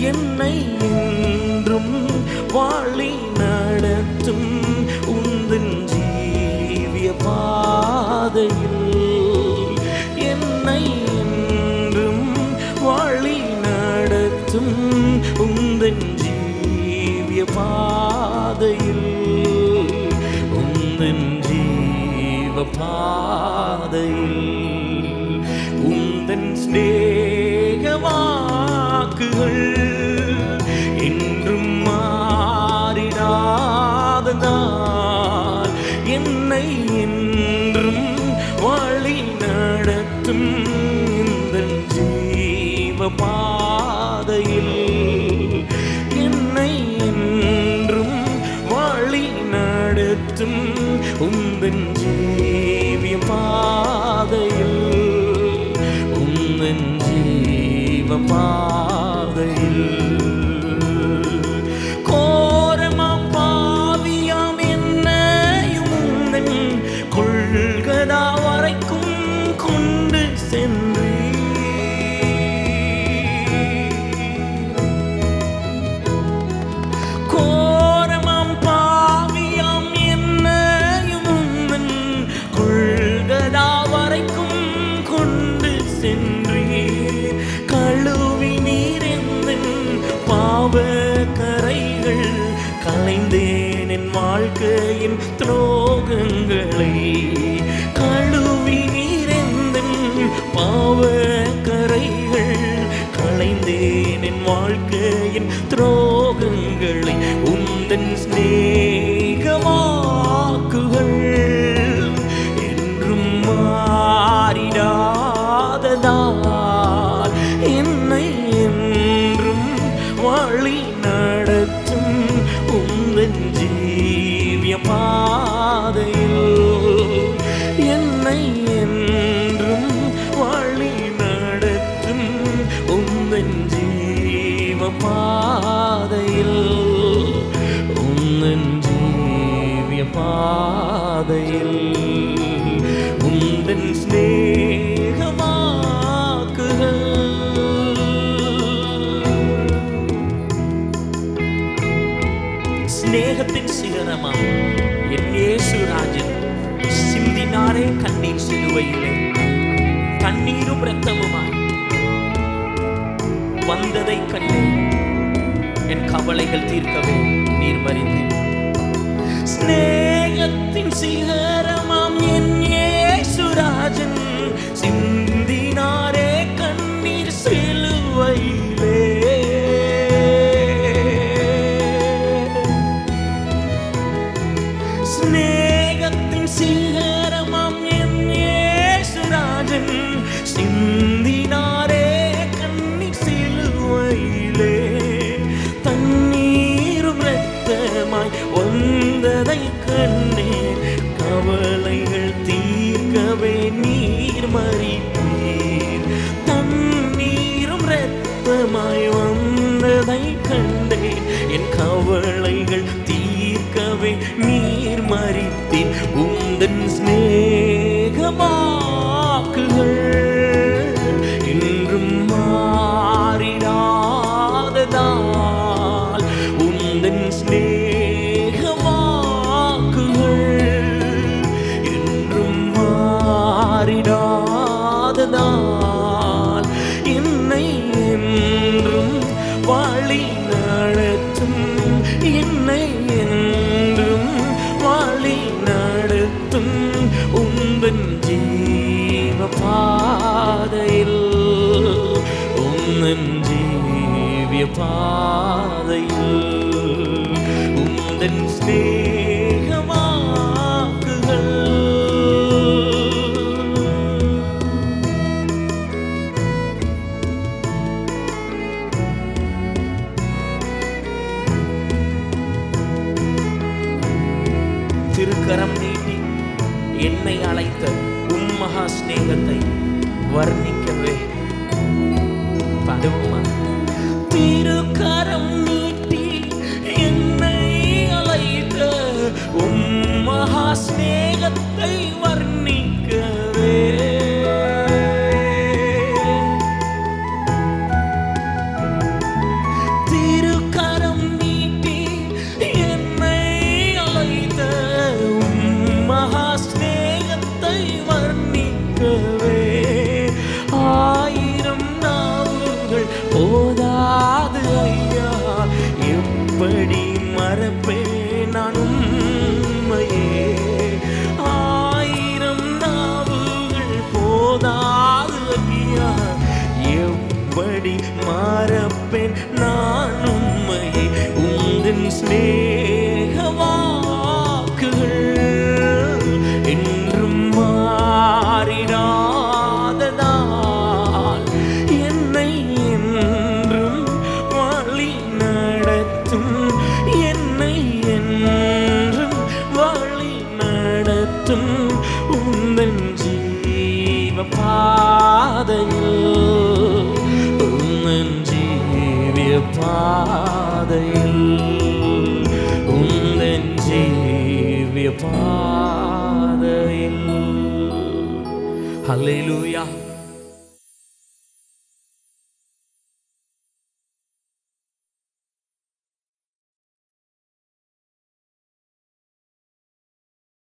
என்னை என்றும் வாழி நடத்தும் உந்தன் ஜீவிய பாதையில். என்னை என்றும் வாழி நடத்தும் உந்தன் ஜீவிய பாதையில். உந்தன் ஜீவ பாதையில் உந்தன் ஸ்நேக வாக்குகள் என்றும் மாறிடாததால் என்னை என்றும் வழி நடத்தும் உந்தன் ஜீவ பாதையில். என்னை என்றும் வழி நடத்தும் உந்தன் ஜீவிய பாதையில். உந்தன் ஜீவ பாதையில் கோரமாம் பாவியாம் என்னையும் உந்தன் கொள்கதா வரைக்கும் கொண்டு சென்று கோரமாம் பாவியாம் என்னையும் உந்தன் கொள்கதா வரைக்கும் கொண்டு சென்று கழுவி நீரெந்தன் பாவ கரைகள் கலைந்தேன் என் வாழ்க்கையின் துரோகங்களை. கழுவி நீரெந்தன் பாவ கரைகள் கலைந்தேன் என் வாழ்க்கையின் துரோகங்களை. உந்தன் ஸ்நேக வாக்குகள் என்றும் மாறிடாததால் என்னை என்றும் வழி நடத்தும் உந்தன் ஜீவிய பாதையில். என்னை என்றும் வழி நடத்தும் உந்தன் ஜீவ பாதையில். உந்தன் ஜீவிய பாதையில் உந்தன் ஸ்நேக வாக்குகள் ஸ்நேகத்தின் சிகரமா என் இயேசு ராஜன் சிந்தினாரே கண்ணீர் சிலுவையிலே. கண்ணீரும் இரத்தமுமாய் வந்ததை கண்டு என் கவலைகள் தீர்க்கவே நீர் மறித்து. ஸ்நேகத்தின் சிகரமாம் என் இயேசு ராஜன் சிந்தினாரே கண்ணீர் சிலுவையிலே. ஸ்நேகத்தின் சிகரமாம் என் இயேசு ராஜன் சிந்தினாரே கண்ணீர் சிலுவையிலே. தண்ணீரும் இரத்தமாய் வந்ததை கண்ணே கவலைகள் தீர்க்கவே நீர் மறித்தீர். தண்ணீரும் இரத்தமாய் வந்ததை கண்டேன் என் கவலைகள் தீர்க்கவே நீர் மறித்தீர். உந்தன் ஸ்நேக வாக்குகள் என்றும் மாறிடாததால் உந்தன் ஸ்நேக வாக்குகள் என்றும் மாறிடாததால் என்னை என்றும் வழி நடத்தும். என்னை என்றும் வழி நடத்தும் உந்தன் ஜீவ பாதையில். உந்தன் ஜீவிய பாதையில் உந்தன் ஸ்நேக வாக்குகள். திருக்கரம் நீட்டி என்னை அழைத்த மகா ஸ்நேகத்தை வர்ணிக்கவே பாடுவோமா? திருக்கரம் நீட்டி என்னை அழைத்த மகா ஸ்நேகத்தை வர்ணிக்கவே போதாது ஐயா, எப்படி மறப்பேன் நான் உம்மையே. 1000 நாவுகள் போதாது ஐயா, எப்படி மறப்பேன் நான் உம்மையே. உந்தன் ஸ்நேக வாக்குகள் என்றும் மாறிடாததால் என்னை என்றும் வழி நடத்தும், என்னை என்றும் வழி நடத்தும். உந்தன் ஜீவ பாதையில், உந்தன் ஜீவிய பாதையில், உந்தன் ஜீவிய பாதையில். ஹல்லேலூயா.